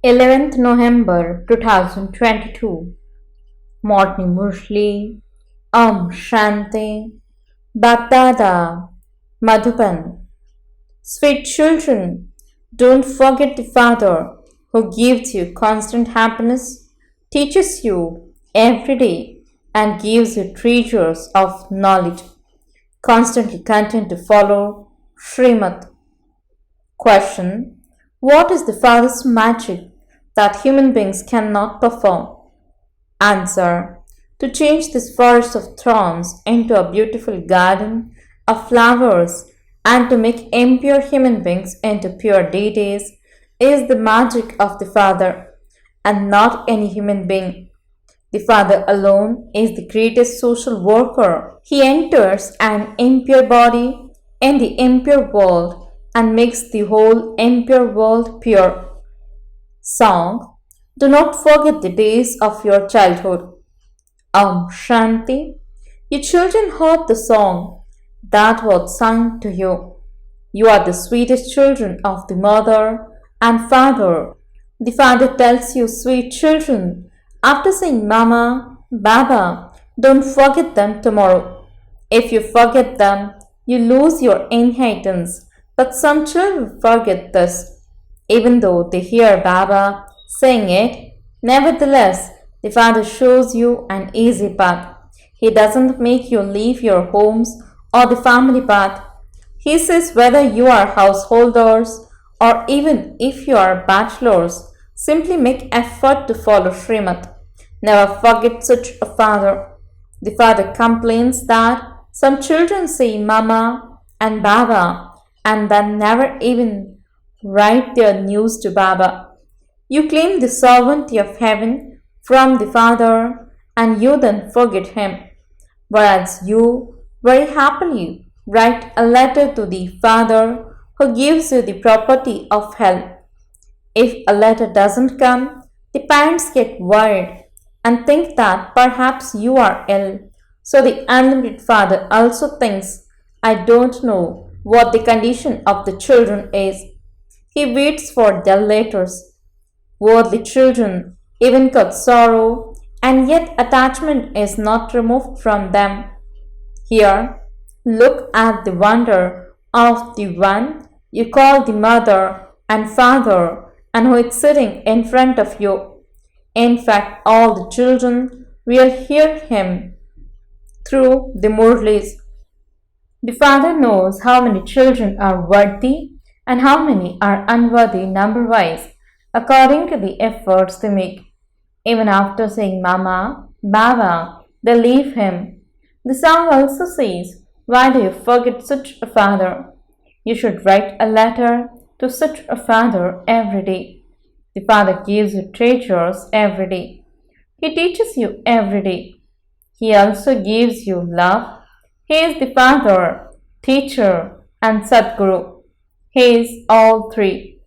11th November 2022. Morning Murli. Shanti. BapDada. Madhuban. Sweet children, don't forget the Father who gives you constant happiness, teaches you every day, and gives you treasures of knowledge. Constantly content to follow Srimad. Question: what is the Father's magic that human beings cannot perform? Answer: to change this forest of thorns into a beautiful garden of flowers and to make impure human beings into pure deities is the magic of the Father, and not any human being. The Father alone is the greatest social worker. He enters an impure body in the impure world and makes the whole impure world pure. Song: do not forget the days of your childhood. Shanti. You children heard the song that was sung to you. You are the sweetest children of the mother and father. The Father tells you, sweet children, after saying Mama, Baba, don't forget them tomorrow. If you forget them, you lose your inheritance. But some children forget this. Even though they hear Baba saying it, nevertheless, the Father shows you an easy path. He doesn't make you leave your homes or the family path. He says whether you are householders or even if you are bachelors, simply make effort to follow Srimad. Never forget such a father. The Father complains that some children say Mama and Baba and then never even write their news to Baba. You claim the sovereignty of heaven from the Father and you then forget him, whereas you very happily write a letter to the Father who gives you the property of health. If a letter doesn't come, the parents get worried and think that perhaps you are ill. So the unlimited Father also thinks, I don't know what the condition of the children is. He waits for their letters. Worldly children even cause sorrow, and yet attachment is not removed from them. Here, look at the wonder of the one you call the mother and father, and who is sitting in front of you. In fact, all the children will hear him through the Murlis. The Father knows how many children are worthy and how many are unworthy number-wise, according to the efforts they make. Even after saying Mama, Baba, they leave him. The song also says, why do you forget such a father? You should write a letter to such a father every day. The Father gives you treasures every day. He teaches you every day. He also gives you love. He is the Father, Teacher, and Sadguru. He is all three.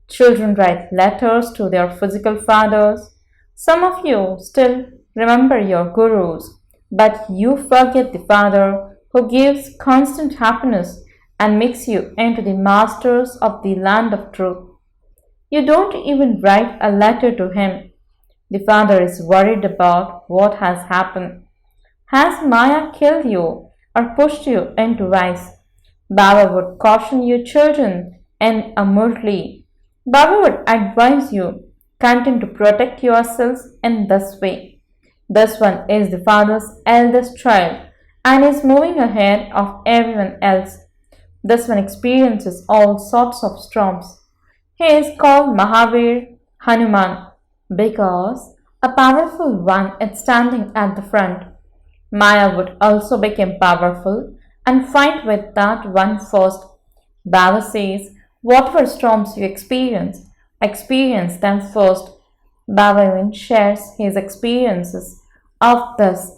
Children write letters to their physical fathers. Some of you still remember your gurus, but you forget the Father who gives constant happiness and makes you into the masters of the land of truth. You don't even write a letter to him. The Father is worried about what has happened. Has Maya killed you or pushed you into vice? Baba would caution you children in a Murli. Baba would advise you, content to protect yourselves in this way. This one is the Father's eldest child and is moving ahead of everyone else. This one experiences all sorts of storms. He is called Mahavir Hanuman because a powerful one is standing at the front. Maya would also become powerful and fight with that one first. Baba says, whatever storms you experience them first. Baba even shares his experiences of this.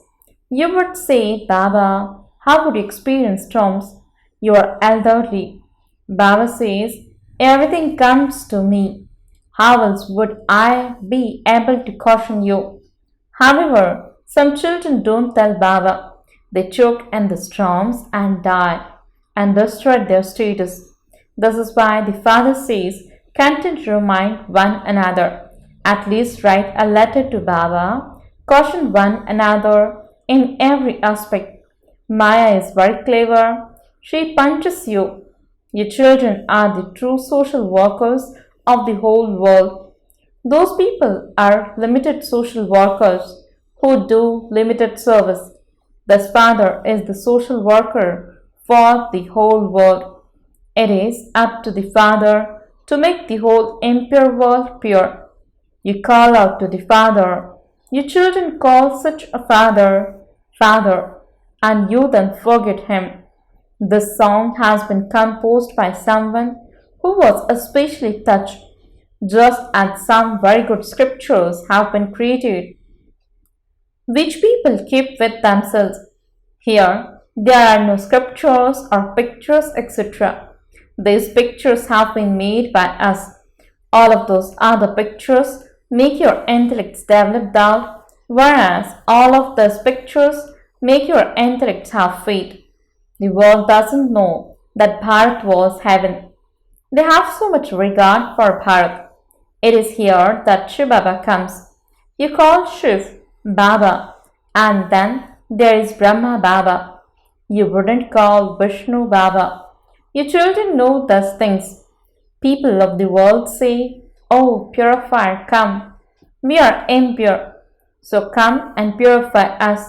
You would say, Baba, how would you experience storms? You are elderly. Baba says, everything comes to me. How else would I be able to caution you? However, some children don't tell Baba. They choke in the storms and die and destroy their status. This is why the Father says, content to remind one another. At least write a letter to Baba. Caution one another in every aspect. Maya is very clever. She punches you. Your children are the true social workers of the whole world. Those people are limited social workers who do limited service. Thus, Father is the social worker for the whole world. It is up to the Father to make the whole impure world pure. You call out to the Father. Your children call such a Father, Father, and you then forget him. This song has been composed by someone who was especially touched, just as some very good scriptures have been created, which people keep with themselves. Here, there are no scriptures or pictures, etc. These pictures have been made by us. All of those other pictures make your intellects develop doubt, whereas all of those pictures make your intellects have faith. The world doesn't know that Bharat was heaven. They have so much regard for Bharat. It is here that shivbaba comes. You call Shiv Baba, and then there is Brahma Baba. You wouldn't call Vishnu Baba. Your children know those things. People of the world say, "Oh, purifier, come. We are impure, so come and purify us."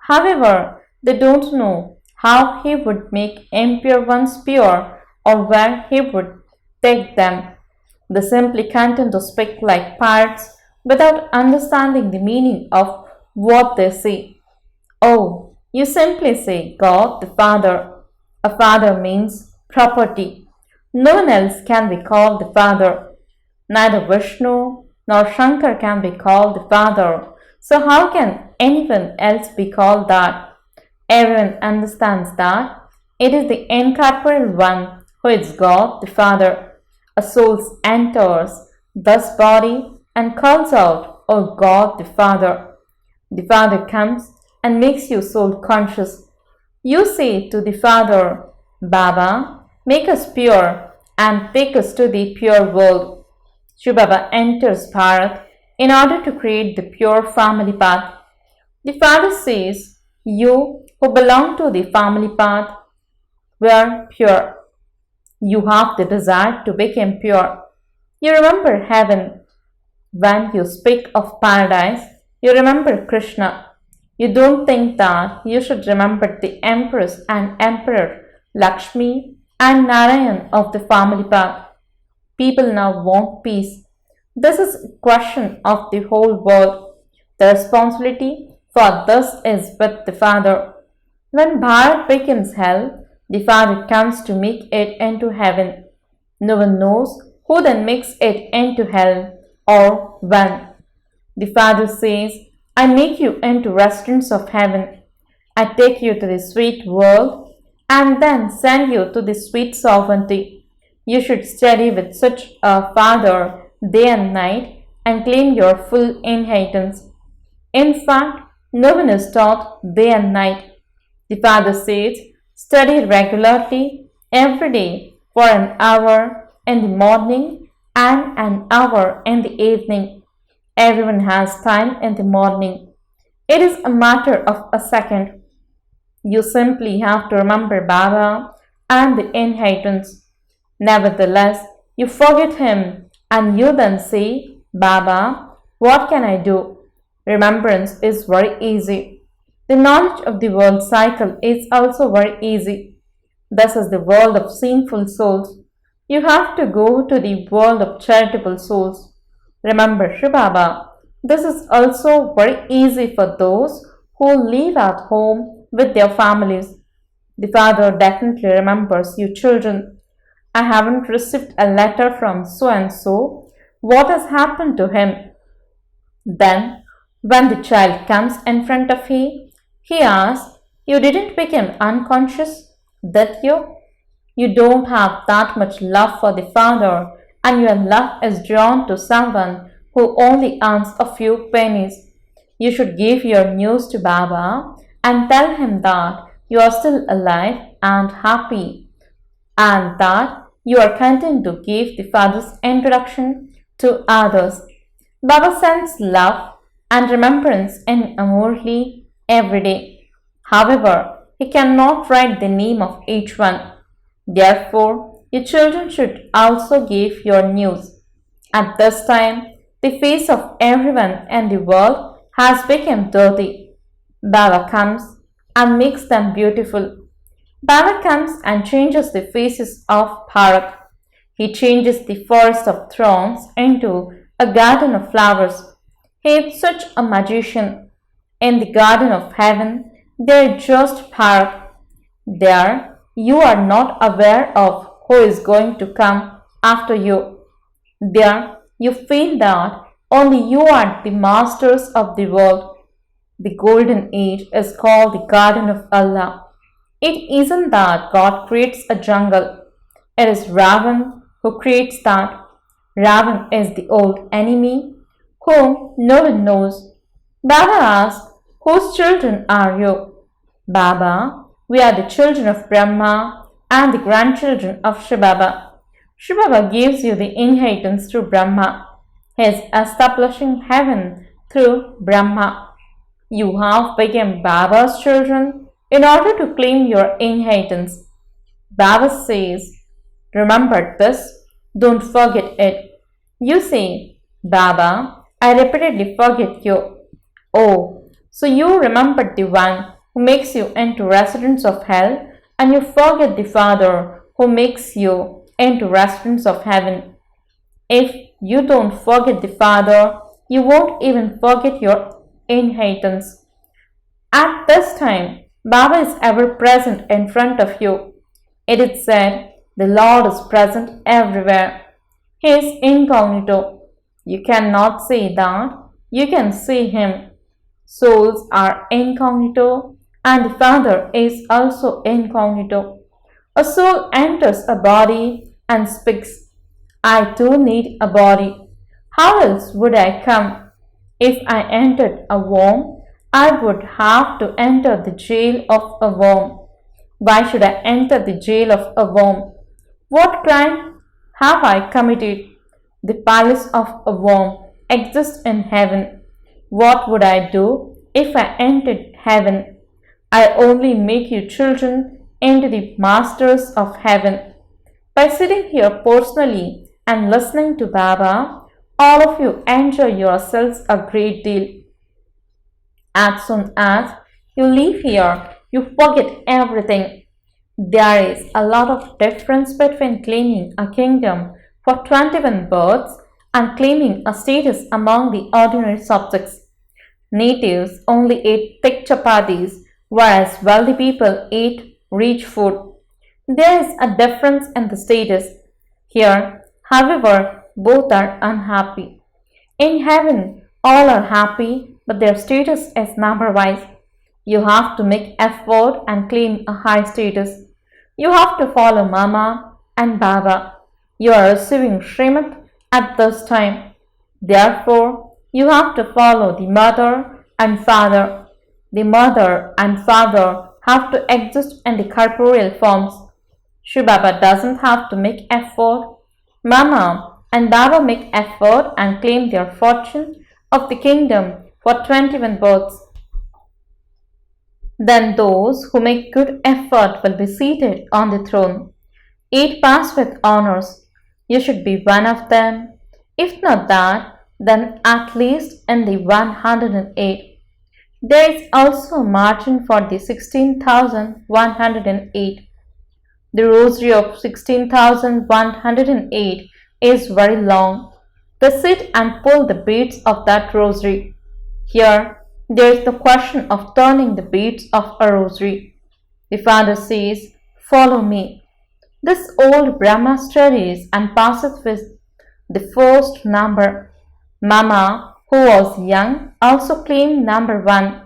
However, they don't know how he would make impure ones pure or where he would take them. They simply content to speak like pirates without understanding the meaning of what they say. Oh, you simply say God the Father. A father means property. No one else can be called the Father. Neither Vishnu nor Shankar can be called the Father. So how can anyone else be called that? Everyone understands that it is the incorporeal one who is God the Father. A soul enters this body and calls out, "O God the Father." The Father comes and makes you soul conscious. You say to the Father, "Baba, make us pure and take us to the pure world." Shivbaba enters Bharat in order to create the pure family path. The Father says, "You who belong to the family path were pure. You have the desire to become pure. You remember heaven. When you speak of paradise, you remember Krishna. You don't think that you should remember the Empress and Emperor, Lakshmi and Narayan of the family path. People now want peace. This is a question of the whole world. The responsibility for this is with the Father. When Bharat becomes hell, the Father comes to make it into heaven. No one knows who then makes it into hell or when. The Father says, "I make you into residents of heaven. I take you to the sweet world and then send you to the sweet sovereignty. You should study with such a Father day and night and claim your full inheritance." In fact, no one is taught day and night. The Father says, "Study regularly every day for an hour in the morning and an hour in the evening." Everyone has time in the morning. It is a matter of a second. You simply have to remember Baba and the inheritance. Nevertheless, you forget him and you then say, "Baba, what can I do?" Remembrance is very easy. The knowledge of the world cycle is also very easy. This is the world of sinful souls. You have to go to the world of charitable souls. Remember shivbaba. This is also very easy for those who live at home with their families. The Father definitely remembers you children. "I haven't received a letter from so and so. What has happened to him?" Then, when the child comes in front of him, he asks, "You didn't become unconscious, did you? You don't have that much love for the Father, and your love is drawn to someone who only earns a few pennies. You should give your news to Baba and tell him that you are still alive and happy, and that you are content to give the Father's introduction to others. Baba sends love and remembrance in Murli every day. However, he cannot write the name of each one. Therefore, your children should also give your news. At this time, the face of everyone in the world has become dirty. Baba comes and makes them beautiful. Baba comes and changes the faces of Bharat. He changes the forest of thorns into a garden of flowers. He is such a magician. In the garden of heaven, there is just Bharat. There, you are not aware of who is going to come after you. There, you feel that only you are the masters of the world. The golden age is called the garden of Allah. It isn't that God creates a jungle. It is Ravan who creates that. Ravan is the old enemy whom no one knows. Baba asks, whose children are you? Baba, we are the children of Brahma and the grandchildren of shivbaba. Shivbaba gives you the inheritance through Brahma. He is establishing heaven through Brahma. You have become Baba's children in order to claim your inheritance. Baba says, remember this, don't forget it. You say, Baba, I repeatedly forget you. Oh, so you remember the one who makes you into residents of hell, and you forget the Father who makes you into residents of heaven. If you don't forget the Father, you won't even forget your inheritance. At this time, Baba is ever present in front of you. It is said, the Lord is present everywhere. He is incognito. You cannot say that. You can see Him. Souls are incognito, and the Father is also incognito. A soul enters a body and speaks, I too need a body. How else would I come? If I entered a womb, I would have to enter the jail of a worm. Why should I enter the jail of a worm? What crime have I committed? The palace of a worm exists in heaven. What would I do if I entered heaven? I only make you children into the masters of heaven. By sitting here personally and listening to Baba, all of you enjoy yourselves a great deal. As soon as you leave here, you forget everything. There is a lot of difference between claiming a kingdom for 21 births and claiming a status among the ordinary subjects. Natives only ate thick chapatis, whereas wealthy people ate rich food. There is a difference in the status. Here, however, both are unhappy. In heaven, all are happy, but their status is number-wise. You have to make effort and claim a high status. You have to follow Mama and Baba. You are receiving Srimad at this time. Therefore, you have to follow the mother and father. The mother and father have to exist in the corporeal forms. Shivbaba doesn't have to make effort. Mama and Baba make effort and claim their fortune of the kingdom for 21 births. Then those who make good effort will be seated on the throne. 8 pass with honors. You should be one of them. If not that, then at least in the 108. There is also a margin for the 16,108. The rosary of 16,108 is very long. They sit and pull the beads of that rosary. Here, there is the question of turning the beads of a rosary. The father says, follow me. This old Brahma studies and passes with the first number. Mama, who was young, also claimed number 1.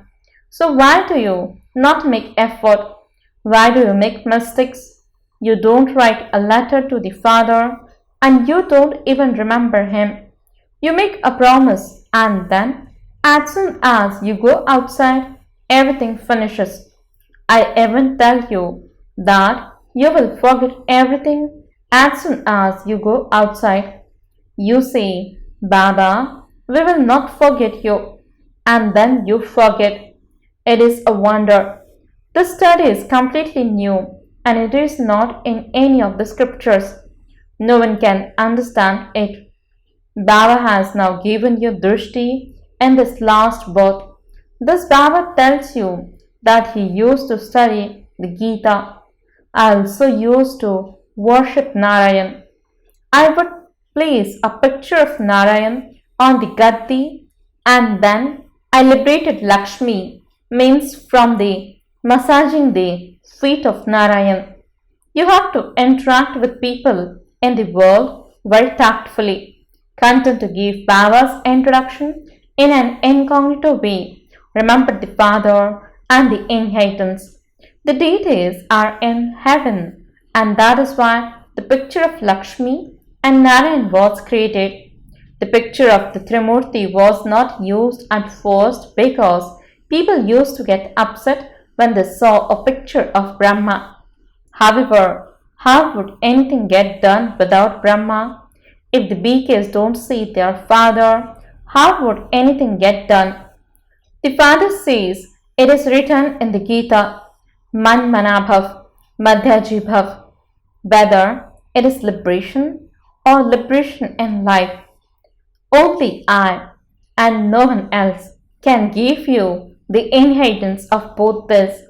So why do you not make effort? Why do you make mistakes? You don't write a letter to the father and you don't even remember him. You make a promise and then as soon as you go outside, everything finishes. I even tell you that you will forget everything as soon as you go outside. You say, Baba, We will not forget you. And then you forget. It is a wonder. This study is completely new and it is not in any of the scriptures. No one can understand it. Baba has now given you drishti in this last birth. This Baba tells you that he used to study the Gita. I also used to worship Narayan. I would place a picture of Narayan on the Gaddi and then I liberated Lakshmi, means from the massaging the feet of Narayan. You have to interact with people in the world very tactfully. Content to give Baba's introduction in an incognito way. Remember the father and the inheritance. The deities are in heaven, and that is why the picture of Lakshmi and Narayan was created. The picture of the Trimurti was not used at first because people used to get upset when they saw a picture of Brahma. However, how would anything get done without Brahma? If the BKs don't see their father, how would anything get done? The father says, it is written in the Gita, Man Manabhav, Madhyaji Bhav, whether it is liberation or liberation in life. Only I and no one else can give you the inheritance of both this.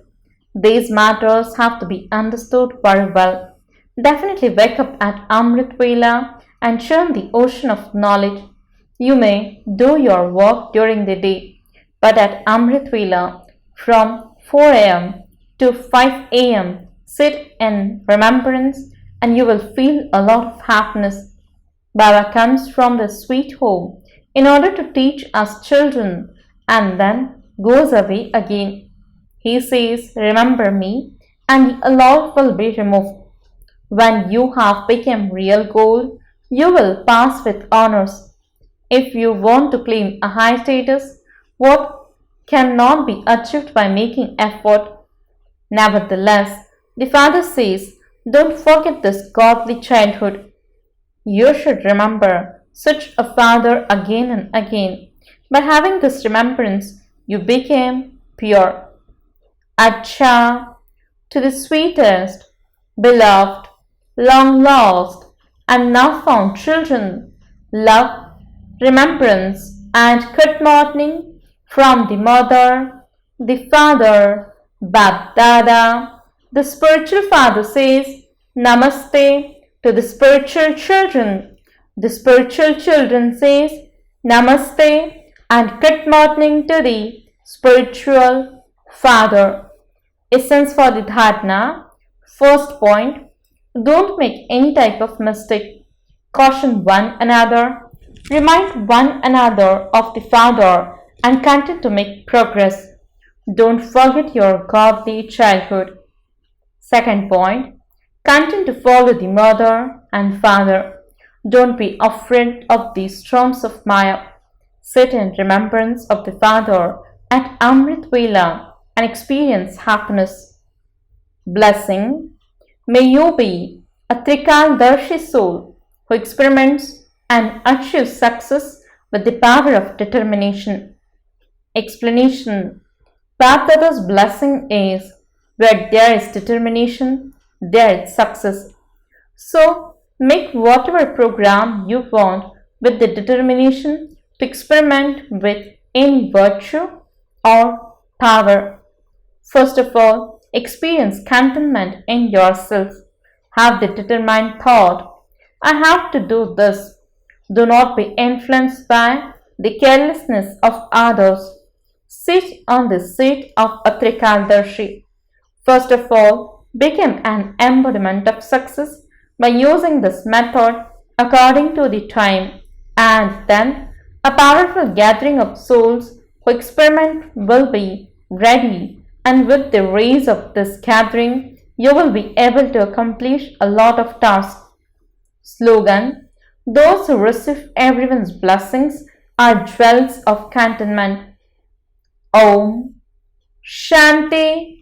These matters have to be understood very well. Definitely wake up at Amrit Vela and churn the ocean of knowledge. You may do your work during the day, but at Amrit Vela from 4 a.m. to 5 a.m. sit in remembrance and you will feel a lot of happiness. Baba comes from the sweet home in order to teach us children and then goes away again. He says, remember me and the lot will be removed. When you have become real gold, you will pass with honors. If you want to claim a high status, what cannot be achieved by making effort? Nevertheless, the father says, don't forget this godly childhood. You should remember such a father again and again. By having this remembrance, you became pure. Acha, to the sweetest, beloved, long lost, and now found children, love, remembrance, and good morning from the mother, the father, BapDada. The spiritual father says, Namaste to the spiritual children. The spiritual children says, Namaste and good morning to the spiritual father. Essence for the dharana. First point, don't make any type of mistake. Caution one another. Remind one another of the father and continue to make progress. Don't forget your godly childhood. Second point, continue to follow the mother and father. Don't be afraid of the storms of Maya. Sit in remembrance of the father at Amrit Vela and experience happiness. Blessing. May you be a Trikaldarshi soul who experiments and achieves success with the power of determination. Explanation. BapDada's blessing is where there is determination, there is success. So, make whatever program you want with the determination to experiment with any virtue or power. First of all, experience contentment in yourself. Have the determined thought, I have to do this. Do not be influenced by the carelessness of others. Sit on the seat of a Trikaldarshi. First of all, become an embodiment of success by using this method according to the time, and then a powerful gathering of souls who experiment will be ready, and with the rays of this gathering, you will be able to accomplish a lot of tasks. Slogan. Those who receive everyone's blessings are jewels of contentment. Om Shanti